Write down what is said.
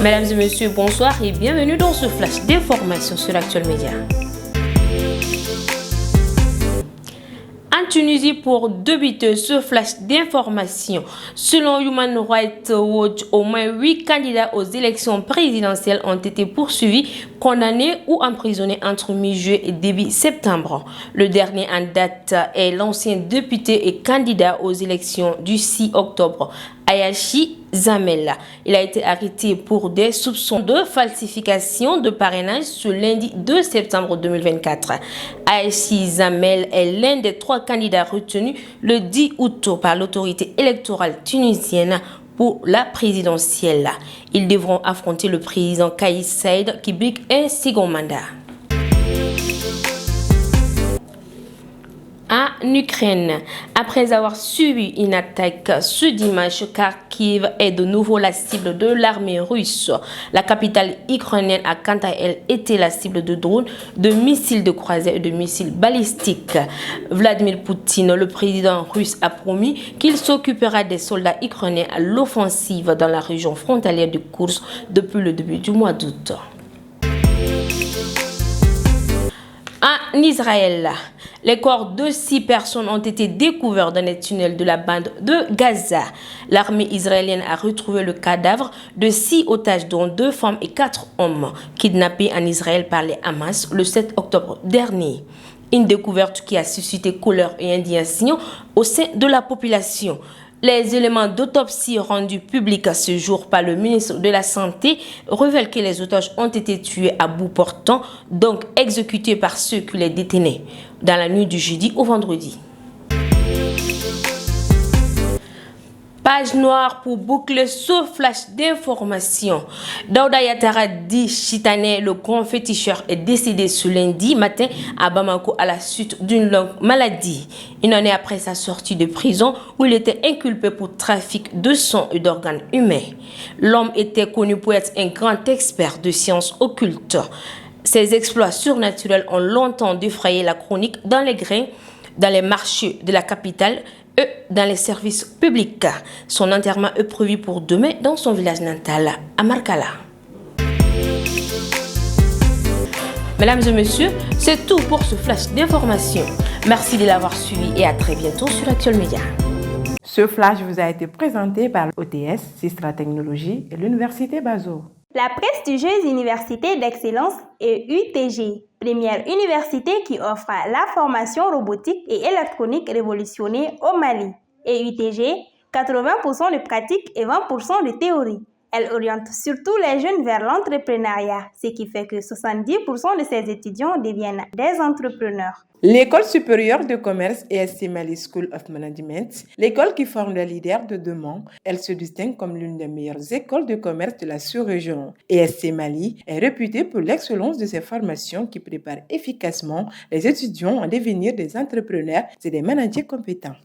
Mesdames et messieurs, bonsoir et bienvenue dans ce flash d'informations sur l'Actuel Média. En Tunisie, pour débuter ce flash d'information, selon Human Rights Watch, au moins 8 candidats aux élections présidentielles ont été poursuivis, condamnés ou emprisonnés entre mi-juillet et début septembre. Le dernier en date est l'ancien député et candidat aux élections du 6 octobre, Ayachi Zamel. Il a été arrêté pour des soupçons de falsification de parrainage ce lundi 2 septembre 2024. Ayachi Zamel est l'un des 3 candidats retenus le 10 août par l'autorité électorale tunisienne pour la présidentielle. Ils devront affronter le président Kais Saied qui brigue un second mandat. En Ukraine, après avoir subi une attaque ce dimanche, Kharkiv est de nouveau la cible de l'armée russe. La capitale ukrainienne a quant à elle été la cible de drones, de missiles de croisière et de missiles balistiques. Vladimir Poutine, le président russe, a promis qu'il s'occupera des soldats ukrainiens à l'offensive dans la région frontalière de Kursk depuis le début du mois d'août. En Israël, les corps de 6 personnes ont été découverts dans les tunnels de la bande de Gaza. L'armée israélienne a retrouvé le cadavre de 6 otages, dont 2 femmes et 4 hommes, kidnappés en Israël par les Hamas le 7 octobre dernier. Une découverte qui a suscité colère et indignation au sein de la population. Les éléments d'autopsie rendus publics à ce jour par le ministre de la Santé révèlent que les otages ont été tués à bout portant, donc exécutés par ceux qui les détenaient, dans la nuit du jeudi au vendredi. Page noire pour boucler ce flash d'information. Daouda Yattara dit Chitane, le grand féticheur, est décédé ce lundi matin à Bamako à la suite d'une longue maladie. Une année après sa sortie de prison où il était inculpé pour trafic de sang et d'organes humains. L'homme était connu pour être un grand expert de sciences occultes. Ses exploits surnaturels ont longtemps défrayé la chronique dans les grains, dans les marchés de la capitale, dans les services publics. Son enterrement est prévu pour demain dans son village natal, à Markala. Mesdames et messieurs, c'est tout pour ce flash d'information. Merci de l'avoir suivi et à très bientôt sur Actuel Média. Ce flash vous a été présenté par l'OTS, Sistra Technologies et l'Université Bazo. La prestigieuse université d'excellence est UTG, première université qui offre la formation robotique et électronique révolutionnée au Mali. Et UTG, 80% de pratique et 20% de théorie. Elle oriente surtout les jeunes vers l'entrepreneuriat, ce qui fait que 70% de ses étudiants deviennent des entrepreneurs. L'École supérieure de commerce ESC Mali School of Management, l'école qui forme les leaders de demain, elle se distingue comme l'une des meilleures écoles de commerce de la sous-région. ESC Mali est réputée pour l'excellence de ses formations qui préparent efficacement les étudiants à devenir des entrepreneurs et des managers compétents.